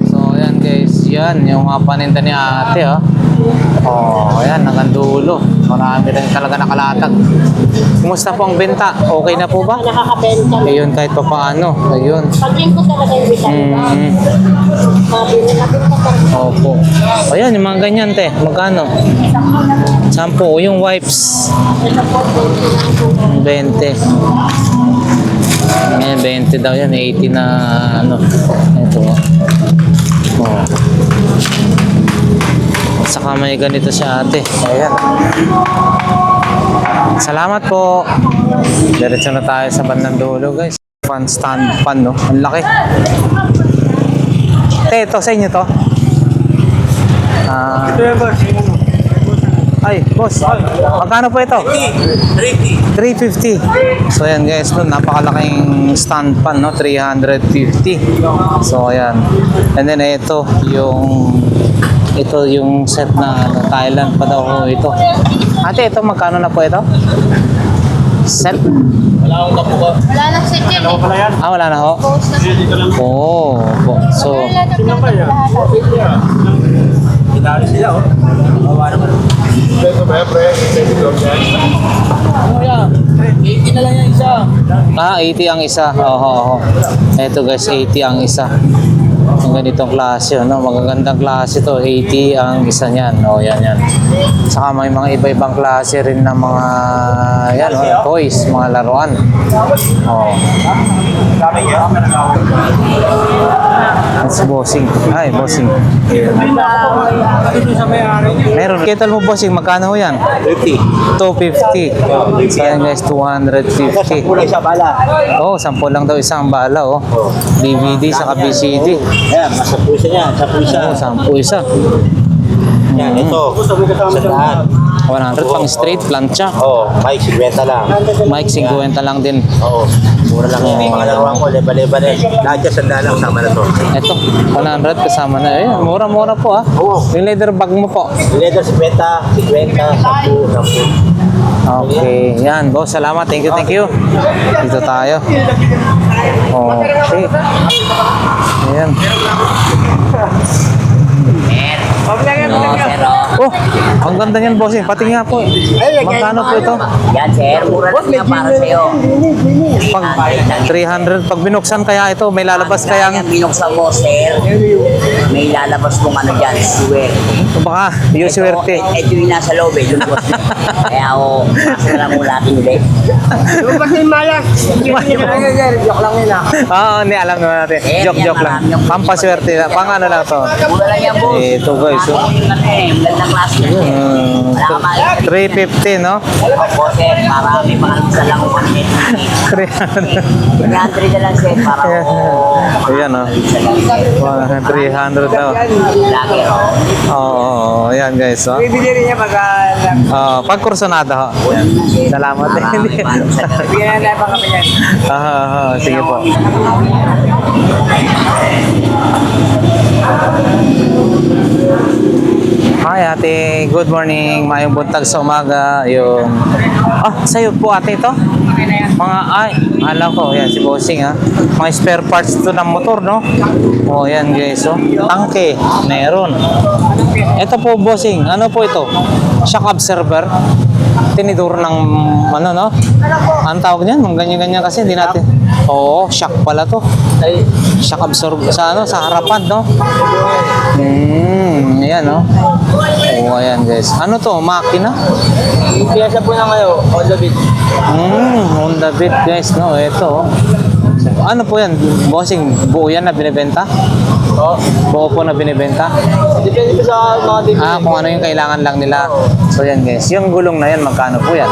So, ayan guys. Yan, yung mga paninda ni ate, oh. Oh, ayan, hanggang dulo. Marami rin talaga nakalatag. Kumusta po ang benta? Okay na po ba? nakakabenta. Ayun, kahit pa paano. Ayun. Pag-lingko talaga yung vitamin. Mabili na din po. Opo. Ayan, yung mga ganyan, te. Magkano? 10. Yung wipes. 20. Ayan, 20 daw yan. 80 na ano. Ito. Oh. Saka may ganito siya, ate. Ayan. Salamat po. Diretso na tayo sa bandang dulo, guys. Fan stand fan, no? Ang laki. Te, ito sa inyo to. Ay, boss. Magkano po ito? 350. So, ayan guys, no, napakalaking stand pan, no? 350. So, ayan. And then, ito yung set na ano, Thailand pa daw ho ito. Ate, ito magkano na po ito? Set? Wala akong kapuha. Wala lang si Jen. Ah, wala na ho? Oo. Oh, so, Tinali sila, oh. Kawawa naman. Ito ba, pre? Ano yan? 80 na lang yung isa. 80 ang isa. Oo. Ito guys, 80 ang isa. Yung ganitong klase, no? Magagandang klase to. 80 ang isa niyan. O, yan. Saka may mga iba-ibang klase rin ng mga, yan, toys, mga laruan. O. That's bossing. Ay, bossing. Meron. Kita mo, bossing, magkano yan? 250. So, yan guys, 250. Sa bala. Oh, 10 lang daw isang bala, oh. DVD sa BCD. Ayan, nasa pusa niya. Sa pusa. Oh, 10 isa. Yan, ito. Sa lahat. 100 pang straight, plancha. Oo, Mike, 50 lang. Mike, 50 lang din. Oo, mura lang yung mga laruan ko. Leba-leba rin. Lahat yan, sandaan lang. Sama na to. Ito, 100 kasama na. Ayun, mura-mura po, ah. Oo. Yung leather bag mo po. Leather, 50, 10, 10. Okay, yan, boss. Salamat. Thank you. Dito tayo. Okay. Ayan. Oh, ang ganda niyan, bossing. Pati nga po. Magkano po ito? Yan, sir. Mura lang yan para sa'yo. Pag 300, pag binuksan kaya ito, may lalabas kaya Yan, binuksan mo, sir. May lalabas kung ano dyan, swear. baka yung swerte. Ito yung nasa loob eh. Yung boss. Kaya ako, nasa lang mo natin ulit. Joke lang yun ah. Oo, hindi alam naman natin. Joke lang. Pampaswerte. Pang ano lang to. Mura lang yan, boss. Ito guys, oh. Yung ano eh, magandang klase yan, sir. Wala ka makikita. 350, no? Opo, sir. Marami pa sa lang kung ano. 300. 300 na lang, sir. Para ko. Ayan, oh. 300 daw. Lagi, oh. Oo, ayan guys, oh. Bibili rin niya Pag kursunada, ho. Ayan. Salamat. Marami pa sa bigyan na pa kami yan. Sige po. Hi ate, good morning. Mayong buntag sa umaga. Yung sa'yo po ate ito? Mga, alam ko, yan si Bossing ha. Mga spare parts to ng motor, no? Oh, yan guys, oh. Tangke, meron. Ito po Bossing, ano po ito? Shock absorber. Tinidor ng, ano no? Ang tawag niyan, mga ganyan-ganyan kasi hindi natin. Oo, shock pala to. Ay, shock absorber sa ano, sa harapan, no? Ayan, no? Oh, ayan guys. Ano to, makina? Piyasa po na kayo, Honda Beat. Honda Beat guys, no? Ito, oh. Ano po yan? Bossing, buo yan na binibenta? Oo. Buo po na binibenta? Depende po sa mga TV. Kung ano yung kailangan lang nila. So yan guys, yung gulong na yan, magkano po yan?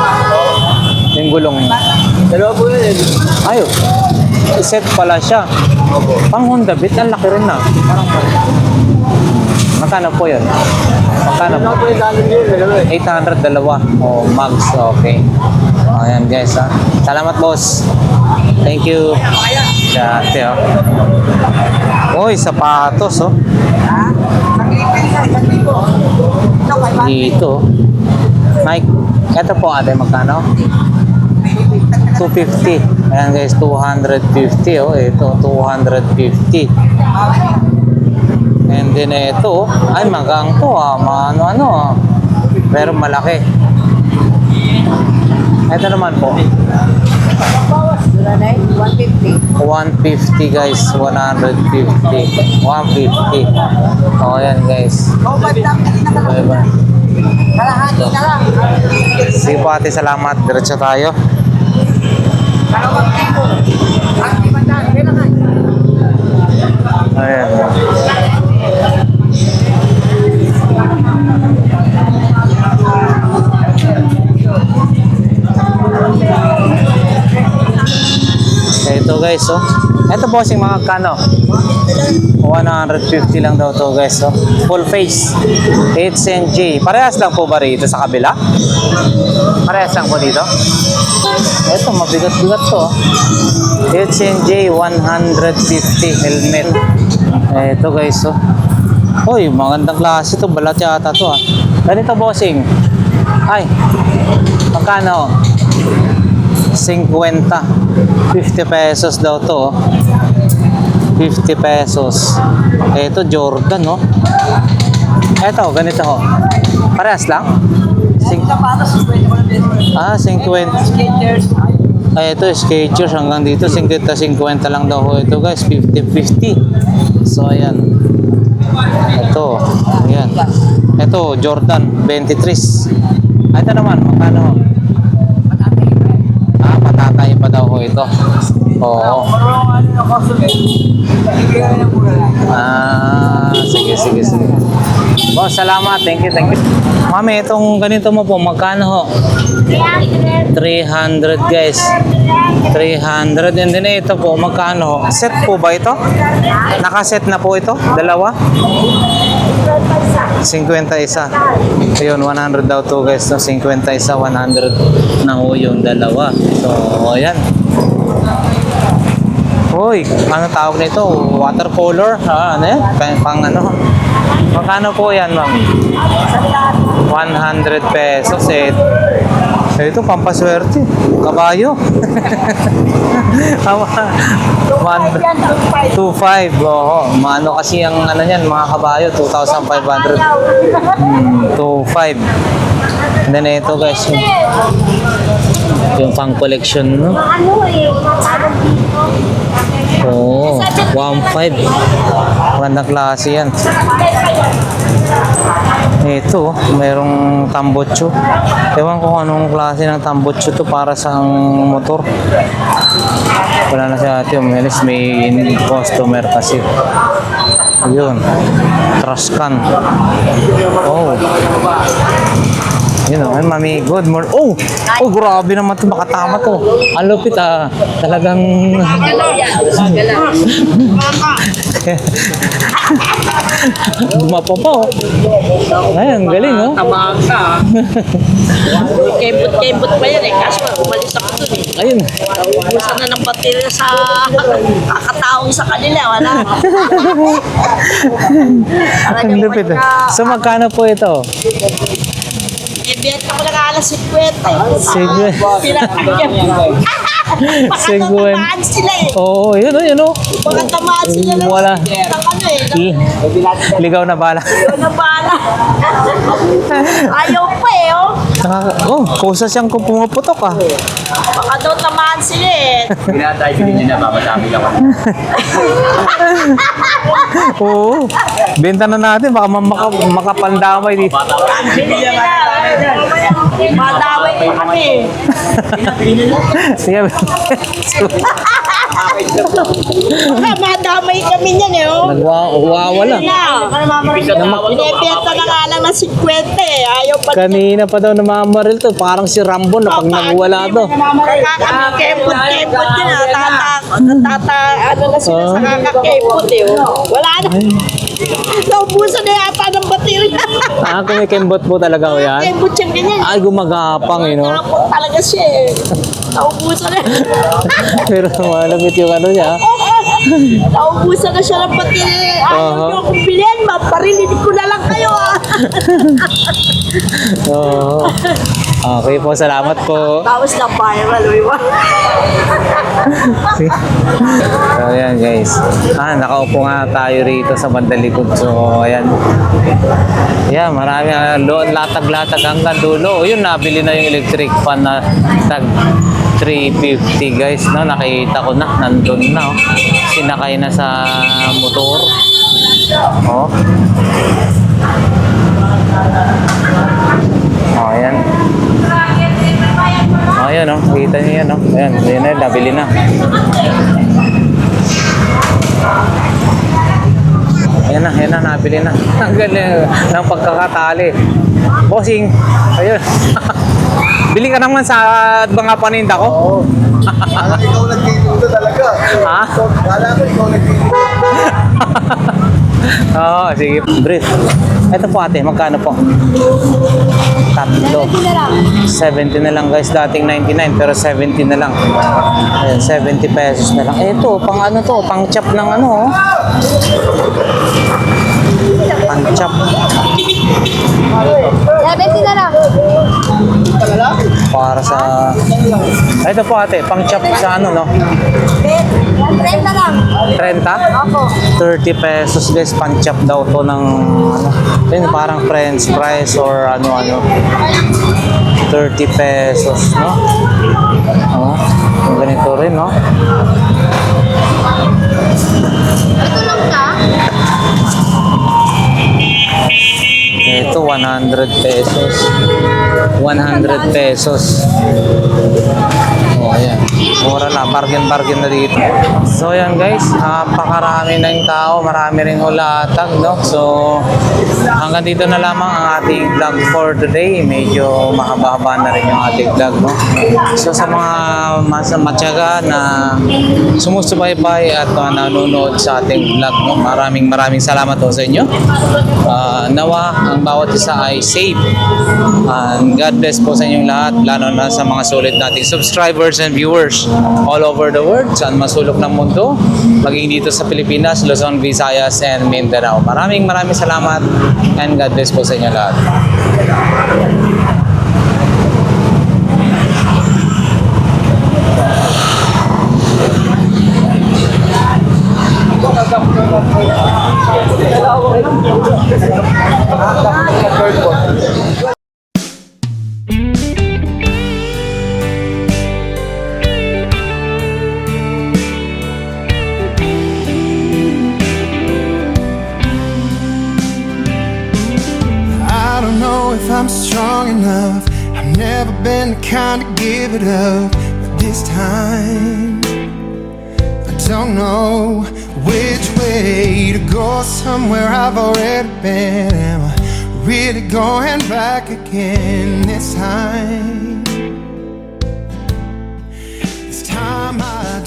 Yung gulong. Dalawa po yun eh. Ayun. Set pala siya. Pang Honda Beat, ang laki rin na. Parang magkano po yun? Magkano po? Ano po yung dami yun, dalawa eh. 800 dalawa. Oh, mags. Okay. Ayan guys, ha. Salamat boss. Thank you. Dati, oh. Uy, sapatos, oh. Dito. Mike, ito po ate, magkano? 250. Ayan guys, 250, oh. Ito, 250. And then ito, ay magang to, ano, ah. Pero malaki. Ito naman po. 150 guys, 150. 150. Oh, yan guys. Bye-bye. Sige po ate, salamat. Diretso tayo. Ayan. Ito guys, oh. Ito bossing mga kano. 150 lang daw to guys, oh. Full face. HNJ. Parehas lang po ba rito sa kabila? Parehas lang po dito? Ito, mabigat-bigat to, oh. HNJ 150 helmet. Ito guys, oh. Uy, magandang klase to. Balat yata to, ah. Ganito bossing. Ay, magkano? 50. 50 pesos daw to, oh. 50 pesos. Ito, Jordan, no? Ito, ganito, ho. Parehas lang? 50. 50. Ito, Skechers hanggang dito. 50 lang daw ho ito, guys. 50-50. So, ayan. Ito. Ayan. Ito, Jordan 23. Ito naman, magkano? Patatay pa daw ho ito. Oo. Sige. Boss, salamat. Thank you. Mami, itong ganito mo po, magkano ho? 300 guys. 300. And then ito po, magkano ho? Set po ba ito? Nakaset na po ito? Dalawa? 51. Ayun, 100 daw to guys. No? 51, 100 na ho yung dalawa. So, ayan. Uy, ano tawag nito? Watercolor? Ano yan? Pang ano? Magkano po yan, ma'am? 100 pesos eh. Ito, pampaswerte. Kabayo. 2.5. Oo. Maano kasi ang ano yan, mga kabayo, 2,500. 2.5. And then ito guys, yung pang collection, no? Oo, 1.5. Magandang klase yan. Ito, mayroong tambotso. Ewan ko kung anong klase ng tambotso to para sa motor. Wala na si ate, umalis. May customer kasi. Ayun, trash can. Oh. Yun o, ay mami, good morning. Oh, grabe naman ito, makatama to. Ang lupit talagang... Dumapo pa oh. Ay, ang galing oh. Tabang ka. Kembot pa yan eh. Kaso umalis ako dun eh. Ayun. Ubusan na ng baterya sa kakataong sa kanila. Wala. Ang lupit. So magkano po ito? Ibenta ko lang alas 50. Sige. Pinakagyan. Makatamaan sila eh. Oo, yun o. Makatamaan sila ng Wala. ng ano eh. Ligaw na bala. Yun na bala. Ayaw pa eh oh. Kusa siyang pumuputok ah. Baka daw tamaan sila eh. Pinatay ko din na mamadami lang ako. Oo. Benta na natin, baka makapandamay dito. Bili nila. Madaway pa kami. Sige. Madamay kami niyan eh oh. Nagwawala. Binibenta na nga lang ng 50 eh. Ayaw pa. Kanina pa daw namamaril to. Parang si Rambo na pag nagwala to. Kakakempot yun ah. Ano na sila sa kakakempot eh. Wala na. Naubusan na yata ng baterya. Kumikembot po talaga o yan? Kempot siyang ganyan. Ay, gumagapang eh, no? Gumagapang talaga siya eh. Naubusan na. Pero malapit yung ano niya. Naubusan na siya ng baterya. Ayaw niyo akong bilhin. Maparinig ko na lang kayo ah. Oo. Okay po, salamat po. Tapos na viral. So, ayan guys. Nakaupo nga tayo rito sa bandalikod. So, ayan. Ayan, marami latag-latag hanggang dulo. Yun, nabili na yung electric fan na tag 350 guys. No, nakita ko na, nandun na. Oh. Sinakay na sa motor. Oh. Oh, ayan. Oh, ayan oh. Kita niyo yan oh. Ayan, ayan na, nabili na. Ayan na, nabili na. Ang galing ng pagkakatali. Bossing, ayun. Bili ka naman sa mga paninda ko. Oo. Kala ikaw nagtituto talaga. Ha? Kala ko ikaw nagtituto. Oo, sige. Brief. Ito po ate, magkano po? Tatlo. 70 na lang guys. Dating 99 pero 70 na lang. Ayan, 70 pesos na lang. Ito, pang ano to? Pang chop ng ano oh. Pang chop. 70 na lang. Para sa... Ito po ate, pang chop sa ano no? 30 na lang. 30? Opo. 30 pesos guys, pang chop daw to ng ano. Yun, parang french fries or ano-ano. 30 pesos, no? Oh, ganito rin, no? Ito lang ka? Ito, 100 pesos. 100 pesos. Oh, ayan. Mura na. Bargain na dito. So, ayan guys. Napakarami ng tao. Marami rin hulatag, no? So, hanggang dito na lamang ang ating vlog for today. Medyo mahaba-haba na rin yung ating vlog, no? So, sa mga matyaga na sumusubaybay at nanonood sa ating vlog, no? Maraming salamat po sa inyo. Nawa ang bawat isa ay safe. And God bless po sa inyong lahat, lalo na sa mga sulit nating subscribers and viewers all over the world, saan masulok ng mundo, maging dito sa Pilipinas, Luzon, Visayas, and Mindanao. Maraming salamat and God bless po sa inyo lahat. I don't know if I'm strong enough. I've never been the kind to give it up, but this time I don't know which way to go. Somewhere I've already been. Am I really going back again this time? This time I